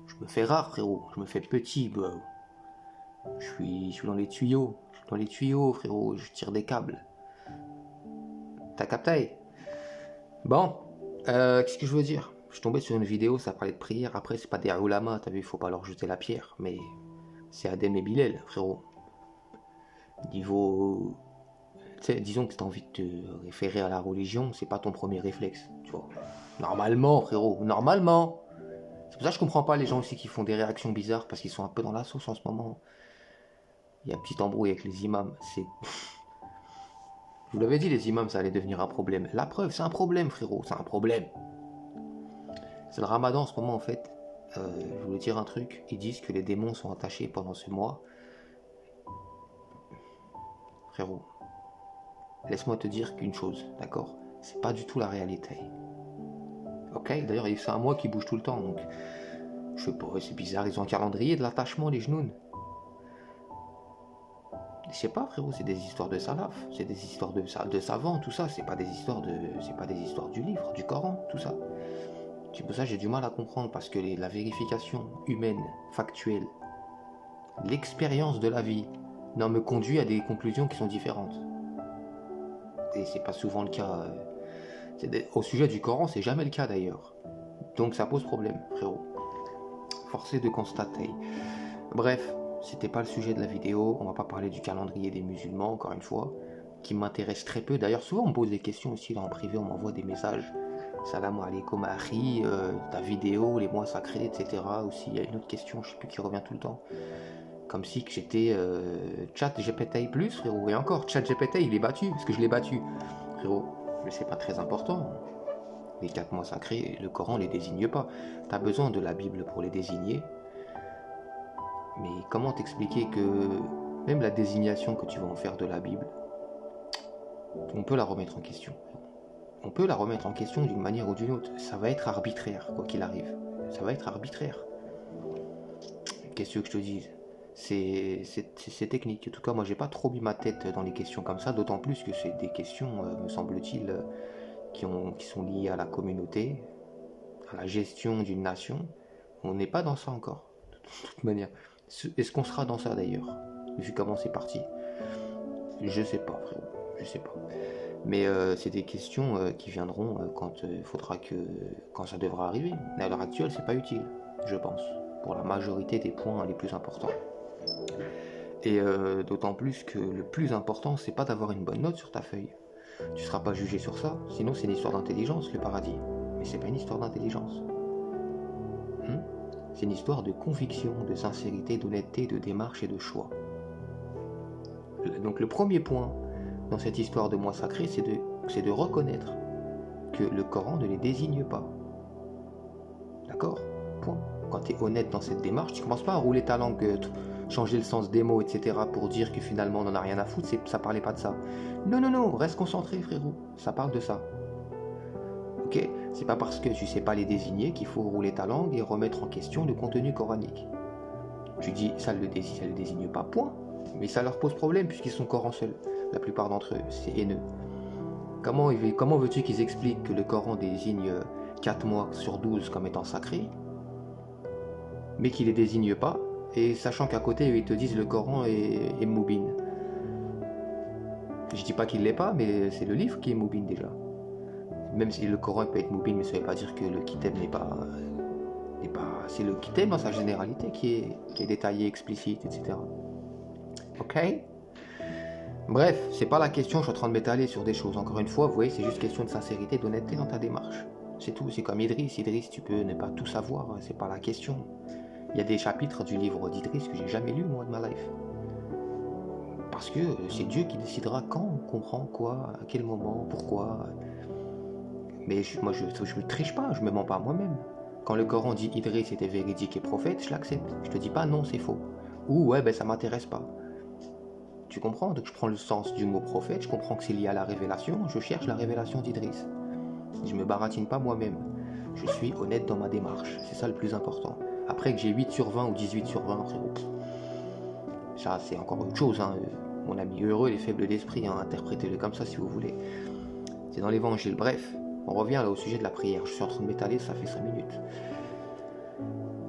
Je me fais rare, frérot. Je me fais petit, bro. Je suis dans les tuyaux. Je suis dans les tuyaux, frérot. Je tire des câbles. T'as capté? Bon, qu'est-ce que je veux dire? Je suis tombé sur une vidéo, ça parlait de prière. Après, c'est pas des ulama, t'as vu, faut pas leur jeter la pierre. Mais c'est Adem et Bilal, frérot. Niveau... Tu sais, disons que t'as envie de te référer à la religion, c'est pas ton premier réflexe, tu vois. Normalement, frérot, normalement. C'est pour ça que je comprends pas les gens aussi qui font des réactions bizarres, parce qu'ils sont un peu dans la sauce en ce moment. Il y a un petit embrouille avec les imams, c'est... Je vous l'avais dit, les imams, ça allait devenir un problème. La preuve, c'est un problème, frérot, c'est un problème. C'est le ramadan en ce moment, en fait. Je voulais dire un truc. Ils disent que les démons sont attachés pendant ce mois. Frérot, laisse-moi te dire qu'une chose, d'accord? C'est pas du tout la réalité. Ok? D'ailleurs, c'est un mois qui bouge tout le temps, donc... Je sais pas, c'est bizarre, ils ont un calendrier de l'attachement, les genoux. Je sais pas, frérot, c'est des histoires de salaf, c'est des histoires de savants, tout ça, c'est pas des histoires du livre, du Coran, tout ça. C'est pour ça que j'ai du mal à comprendre, parce que la vérification humaine, factuelle, l'expérience de la vie, non, me conduit à des conclusions qui sont différentes. Et c'est pas souvent le cas. Au sujet du Coran, c'est jamais le cas d'ailleurs. Donc ça pose problème, frérot. Forcé de constater. Bref, c'était pas le sujet de la vidéo. On va pas parler du calendrier des musulmans, encore une fois, qui m'intéresse très peu. D'ailleurs, souvent on me pose des questions aussi là en privé, on m'envoie des messages. Salam alaikum Ahri, ta vidéo, les mois sacrés, etc. Aussi, il y a une autre question, je sais plus, qui revient tout le temps. Comme si que j'étais chat GPT+, frérot. Et encore, chat GPT, il est battu, parce que je l'ai battu. Frérot, mais c'est pas très important. Les 4 mois sacrés, le Coran les désigne pas. T'as besoin de la Bible pour les désigner. Mais comment t'expliquer que même la désignation que tu vas en faire de la Bible, on peut la remettre en question. On peut la remettre en question d'une manière ou d'une autre. Ça va être arbitraire, quoi qu'il arrive. Ça va être arbitraire. Qu'est-ce que je te dise? C'est technique. En tout cas, moi, j'ai pas trop mis ma tête dans les questions comme ça, d'autant plus que c'est des questions, me semble-t-il, qui sont liées à la communauté, à la gestion d'une nation. On n'est pas dans ça encore, de toute manière. Est-ce qu'on sera dans ça d'ailleurs, vu comment c'est parti? Je sais pas, frérot, je sais pas. Mais c'est des questions qui viendront quand ça devra arriver. Mais à l'heure actuelle, c'est pas utile, je pense, pour la majorité des points les plus importants. Et d'autant plus que le plus important, c'est pas d'avoir une bonne note sur ta feuille. Tu seras pas jugé sur ça, sinon c'est une histoire d'intelligence, le paradis. Mais c'est pas une histoire d'intelligence. C'est une histoire de conviction, de sincérité, d'honnêteté, de démarche et de choix. Donc le premier point dans cette histoire de mois sacré, c'est de reconnaître que le Coran ne les désigne pas. D'accord? Point. Quand tu es honnête dans cette démarche, tu commences pas à rouler ta langue, changer le sens des mots, etc. pour dire que finalement on n'en a rien à foutre, ça parlait pas de ça. Non, non, non, reste concentré, frérot. Ça parle de ça. Ok? C'est pas parce que tu sais pas les désigner qu'il faut rouler ta langue et remettre en question le contenu coranique. Tu dis, ça le désigne pas, point. Mais ça leur pose problème puisqu'ils sont Coran seuls. La plupart d'entre eux, c'est haineux. Comment veux-tu qu'ils expliquent que le Coran désigne 4 mois sur 12 comme étant sacrés, mais qu'ils les désignent pas, et sachant qu'à côté, ils te disent le Coran est moubin. Je dis pas qu'il l'est pas, mais c'est le livre qui est moubin déjà. Même si le Coran peut être moubin, mais ça veut pas dire que le kitab n'est pas... C'est le kitab dans sa généralité qui est détaillé, explicite, etc. Ok? Bref, c'est pas la question, je suis en train de m'étaler sur des choses. Encore une fois, vous voyez, c'est juste question de sincérité, d'honnêteté dans ta démarche. C'est tout, c'est comme Idriss. Idriss, tu peux ne pas tout savoir, c'est pas la question. Il y a des chapitres du livre d'Idriss que j'ai jamais lu, moi, de ma life. Parce que c'est Dieu qui décidera quand on comprend quoi, à quel moment, pourquoi. Mais moi, je ne triche pas, je me mens pas à moi-même. Quand le Coran dit Idriss était véridique et prophète, je l'accepte. Je te dis pas non, c'est faux. Ou ouais, ben ça m'intéresse pas. Tu comprends? Donc je prends le sens du mot prophète, je comprends que c'est lié à la révélation, je cherche la révélation d'Idriss. Je me baratine pas moi-même. Je suis honnête dans ma démarche. C'est ça le plus important. Après que j'ai 8 sur 20 ou 18 sur 20, frérot. Ça, c'est encore autre chose, hein. Mon ami heureux, les faibles d'esprit, hein. Interprétez-le comme ça si vous voulez. C'est dans l'évangile. Bref, On revient là au sujet de la prière. Je suis en train de m'étaler, ça fait 5 minutes.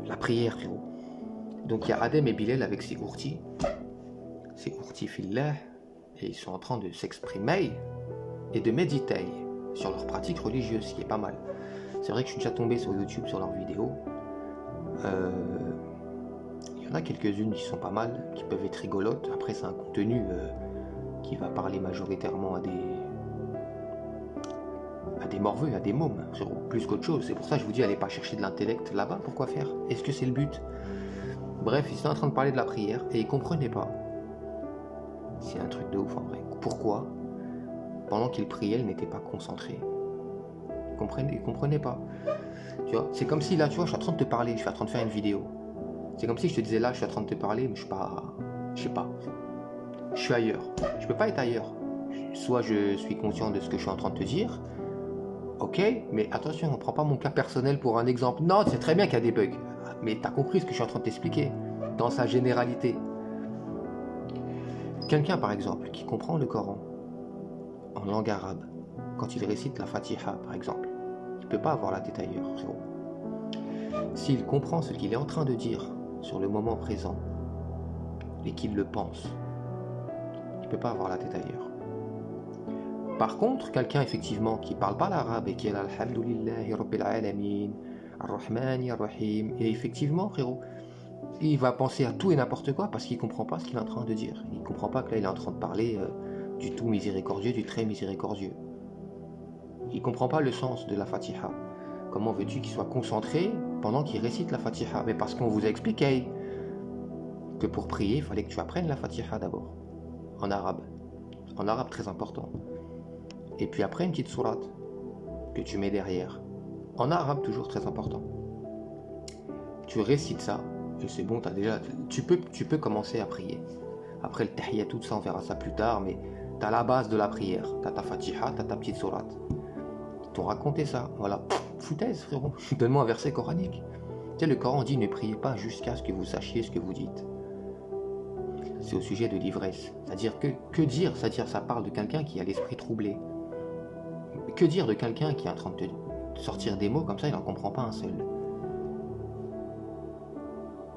La prière, frérot. Donc il y a Adem et Bilal avec ses ourtis fillah, et ils sont en train de s'exprimer et de méditer sur leur pratique religieuse, ce qui est pas mal. C'est vrai que je suis déjà tombé sur YouTube sur leurs vidéos. Il y en a quelques-unes qui sont pas mal, qui peuvent être rigolotes. Après, c'est un contenu qui va parler majoritairement à des morveux, à des mômes, plus qu'autre chose. C'est pour ça que je vous dis, allez pas chercher de l'intellect là-bas. Pourquoi faire? Est-ce que c'est le but? Bref, ils étaient en train de parler de la prière et ils comprenaient pas. C'est un truc de ouf en vrai. Pourquoi, pendant qu'ils priaient, ils n'étaient pas concentrés? Ils comprenaient pas. Tu vois, c'est comme si là, tu vois, je suis en train de te parler, je suis en train de faire une vidéo. C'est comme si je te disais là, je suis en train de te parler, mais je suis pas, je sais pas, je suis ailleurs. Je peux pas être ailleurs. Soit je suis conscient de ce que je suis en train de te dire, ok, mais attention, on prend pas mon cas personnel pour un exemple. Non, tu sais très bien qu'il y a des bugs, mais tu as compris ce que je suis en train de t'expliquer, dans sa généralité. Quelqu'un, par exemple, qui comprend le Coran en langue arabe, quand il récite la Fatiha, par exemple, il ne peut pas avoir la tête ailleurs, frérot. S'il comprend ce qu'il est en train de dire sur le moment présent et qu'il le pense, il ne peut pas avoir la tête ailleurs. Par contre, quelqu'un, effectivement, qui ne parle pas l'arabe et qui est là, Alhamdulillahi Rabbil Alamin, Ar-Rahmani Ar-Rahim, et effectivement, frérot, il va penser à tout et n'importe quoi parce qu'il ne comprend pas ce qu'il est en train de dire. Il ne comprend pas que là, il est en train de parler du tout miséricordieux, du très miséricordieux. Il ne comprend pas le sens de la Fatiha. Comment veux-tu qu'il soit concentré pendant qu'il récite la Fatiha? Mais parce qu'on vous a expliqué que pour prier, il fallait que tu apprennes la Fatiha d'abord, en arabe. En arabe, très important. Et puis après, une petite sourate que tu mets derrière. En arabe, toujours très important. Tu récites ça, et c'est bon, tu peux commencer à prier. Après le tahiyya, tout ça, on verra ça plus tard, mais tu as la base de la prière. Tu as ta Fatiha, tu as ta petite sourate. Ils t'ont raconté ça, voilà. Foutaise, frérot. Donne-moi un verset coranique. Tu sais, le Coran dit ne priez pas jusqu'à ce que vous sachiez ce que vous dites. C'est au sujet de l'ivresse. C'est-à-dire que dire? C'est-à-dire ça parle de quelqu'un qui a l'esprit troublé. Que dire de quelqu'un qui est en train de te sortir des mots comme ça, il n'en comprend pas un seul.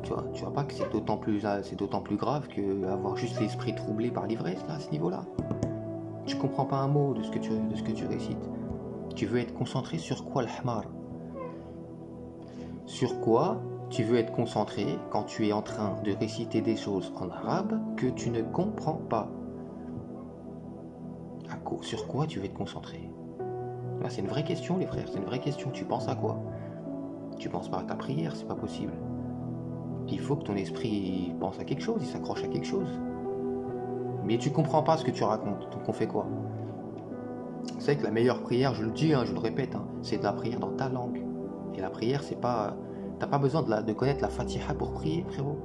Tu vois pas que c'est d'autant plus grave qu'avoir juste l'esprit troublé par l'ivresse, là, à ce niveau-là. Tu comprends pas un mot de ce que tu récites. Tu veux être concentré sur quoi, l'hmar? Sur quoi tu veux être concentré quand tu es en train de réciter des choses en arabe que tu ne comprends pas? Sur quoi tu veux être concentré? Là, c'est une vraie question, les frères, c'est une vraie question. Tu penses à quoi? Tu penses pas à ta prière, c'est pas possible. Il faut que ton esprit pense à quelque chose, il s'accroche à quelque chose. Mais tu comprends pas ce que tu racontes, donc on fait quoi? C'est que la meilleure prière, je le dis, je le répète, c'est de la prière dans ta langue. Et la prière, c'est pas... T'as pas besoin de connaître la Fatiha pour prier, frérot.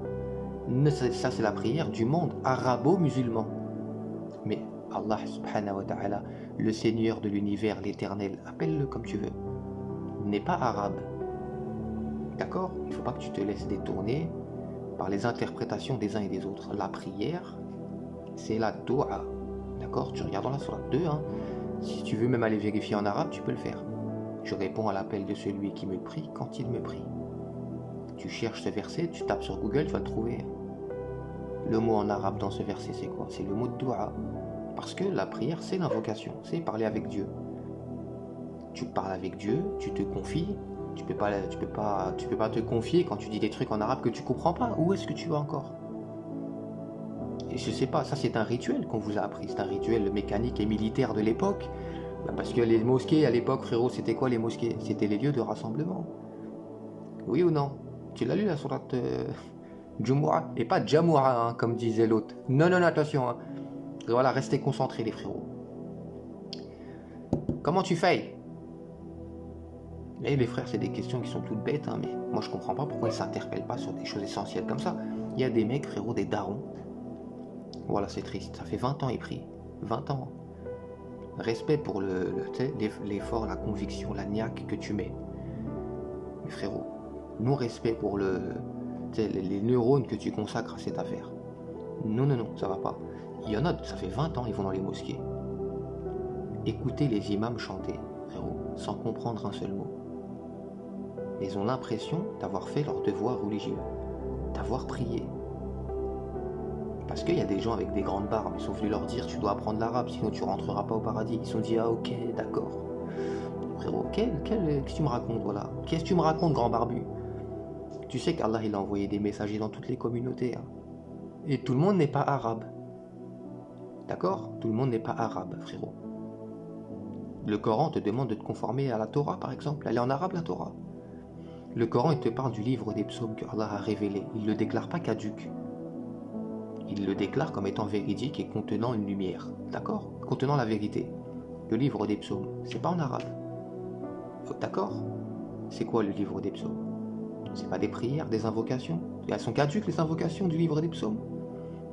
Ça, c'est la prière du monde arabo-musulman. Mais Allah subhanahu wa ta'ala, le Seigneur de l'univers, l'éternel, appelle-le comme tu veux, n'est pas arabe. D'accord? Il ne faut pas que tu te laisses détourner par les interprétations des uns et des autres. La prière, c'est la doua. D'accord? Tu regardes dans la sourate 2. Si tu veux même aller vérifier en arabe, tu peux le faire. Je réponds à l'appel de celui qui me prie quand il me prie. Tu cherches ce verset, tu tapes sur Google, tu vas le trouver. Le mot en arabe dans ce verset, c'est quoi? C'est le mot doua. Parce que la prière, c'est l'invocation, c'est parler avec Dieu. Tu parles avec Dieu, tu te confies. Tu peux pas te confier quand tu dis des trucs en arabe que tu comprends pas. Où est-ce que tu vas encore? Et je sais pas, ça c'est un rituel qu'on vous a appris. C'est un rituel mécanique et militaire de l'époque. Parce que les mosquées à l'époque, frérot, c'était quoi les mosquées? C'était les lieux de rassemblement. Oui ou non? Tu l'as lu la sourate Jumu'ah? Et pas Jamu'ah, comme disait l'autre. Non, attention. Voilà, restez concentrés les frérots. Comment tu fais? Et les frères, c'est des questions qui sont toutes bêtes, mais moi je comprends pas pourquoi ils s'interpellent pas sur des choses essentielles comme ça. Il y a des mecs, frérot, des darons. Voilà, c'est triste. Ça fait 20 ans ils prient. 20 ans. Respect pour l'effort, la conviction, la niaque que tu mets. Mais frérot, non-respect pour les neurones que tu consacres à cette affaire. Non, ça va pas. Il y en a, ça fait 20 ans, ils vont dans les mosquées. Écoutez les imams chanter, frérot. sans comprendre un seul mot. Mais ils ont l'impression d'avoir fait leur devoir religieux, d'avoir prié. Parce qu'il y a des gens avec des grandes barbes, ils sont venus leur dire tu dois apprendre l'arabe, sinon tu rentreras pas au paradis. Ils se sont dit ah ok, d'accord. Frérot, qu'est-ce que tu me racontes, voilà. Qu'est-ce que tu me racontes, grand barbu? Tu sais qu'Allah il a envoyé des messagers dans toutes les communautés. Hein. Et tout le monde n'est pas arabe. D'accord? Tout le monde n'est pas arabe, frérot. Le Coran te demande de te conformer à la Torah, par exemple. Elle est en arabe, la Torah. Le Coran, il te parle du livre des psaumes que Allah a révélé. Il ne le déclare pas caduc. Il le déclare comme étant véridique et contenant une lumière. D'accord? Contenant la vérité. Le livre des psaumes, c'est pas en arabe. D'accord? C'est quoi le livre des psaumes? C'est pas des prières, des invocations? Elles sont caduques, les invocations du livre des psaumes?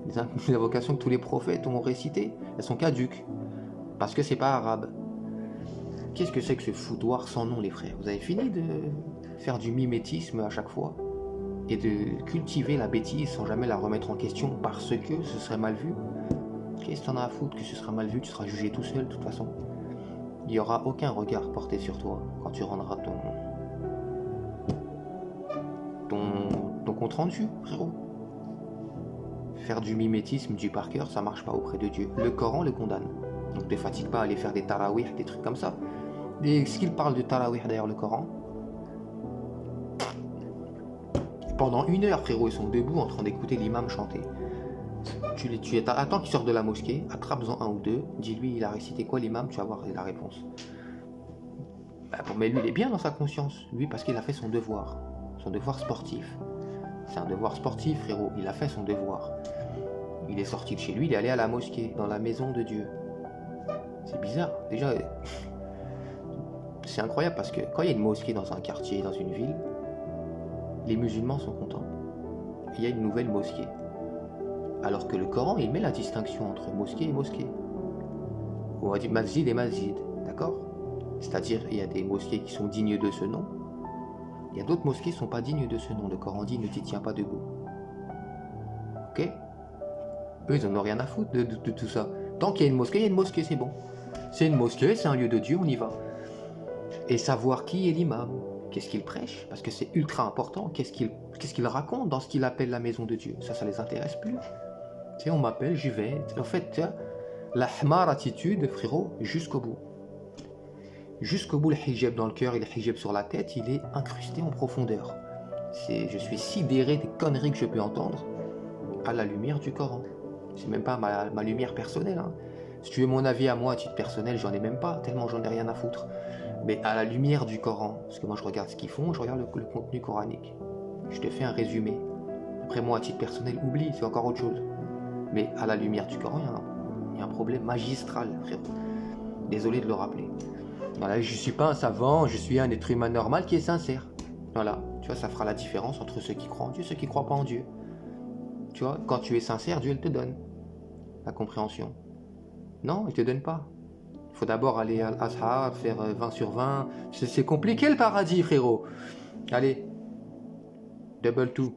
Les invocations que tous les prophètes ont récitées, elles sont caduques. Parce que c'est pas arabe. Qu'est-ce que c'est que ce foutoir sans nom, les frères? Vous avez fini de faire du mimétisme à chaque fois? Et de cultiver la bêtise sans jamais la remettre en question parce que ce serait mal vu? Qu'est-ce que t'en as à foutre que ce sera mal vu? Tu seras jugé tout seul, de toute façon. Il n'y aura aucun regard porté sur toi quand tu rendras ton compte rendu, frérot. Faire du mimétisme, du par cœur, ça marche pas auprès de Dieu. Le Coran le condamne. Donc ne fatigue pas à aller faire des tarawih, des trucs comme ça. Et est-ce qu'il parle de tarawih d'ailleurs, le Coran? Pendant 1 heure, frérot, ils sont debout en train d'écouter l'imam chanter. Attends qu'il sorte de la mosquée, attrape-en un ou deux, dis-lui il a récité quoi l'imam, tu vas voir la réponse. Mais lui il est bien dans sa conscience, lui parce qu'il a fait son devoir sportif. C'est un devoir sportif, frérot, il a fait son devoir. Il est sorti de chez lui, il est allé à la mosquée, dans la maison de Dieu. C'est bizarre, déjà, c'est incroyable parce que quand il y a une mosquée dans un quartier, dans une ville, les musulmans sont contents. Il y a une nouvelle mosquée. Alors que le Coran, il met la distinction entre mosquée et mosquée. On va dire masjid et masjid, d'accord? C'est-à-dire, il y a des mosquées qui sont dignes de ce nom. Il y a d'autres mosquées qui ne sont pas dignes de ce nom. Le Coran dit, ne t'y tiens pas debout. Ok? Eux, ils n'en ont rien à foutre de tout ça. Tant qu'il y a une mosquée, c'est bon. C'est une mosquée, c'est un lieu de Dieu, on y va. Et savoir qui est l'imam, qu'est-ce qu'il prêche, parce que c'est ultra important, qu'est-ce qu'il raconte dans ce qu'il appelle la maison de Dieu. Ça les intéresse plus. Tu sais, on m'appelle, j'y vais. En fait, la hmar attitude, frérot, jusqu'au bout. Jusqu'au bout, le hijab dans le cœur et le hijab sur la tête, il est incrusté en profondeur. Je suis sidéré des conneries que je peux entendre à la lumière du Coran. C'est même pas ma lumière personnelle. Hein. Si tu veux mon avis à moi, à titre personnel, j'en ai même pas, tellement j'en ai rien à foutre. Mais à la lumière du Coran, parce que moi je regarde ce qu'ils font, je regarde le contenu coranique. Je te fais un résumé. Après moi, à titre personnel, oublie, c'est encore autre chose. Mais à la lumière du Coran, il y a un problème magistral, frérot. Désolé de le rappeler. Voilà, je suis pas un savant, je suis un être humain normal qui est sincère. Voilà, tu vois, ça fera la différence entre ceux qui croient en Dieu et ceux qui croient pas en Dieu. Tu vois, quand tu es sincère, Dieu, il te donne la compréhension. Non, il te donne pas. Il faut d'abord aller à l'Azhar, faire 20 sur 20. C'est compliqué le paradis, frérot. Allez, double 2.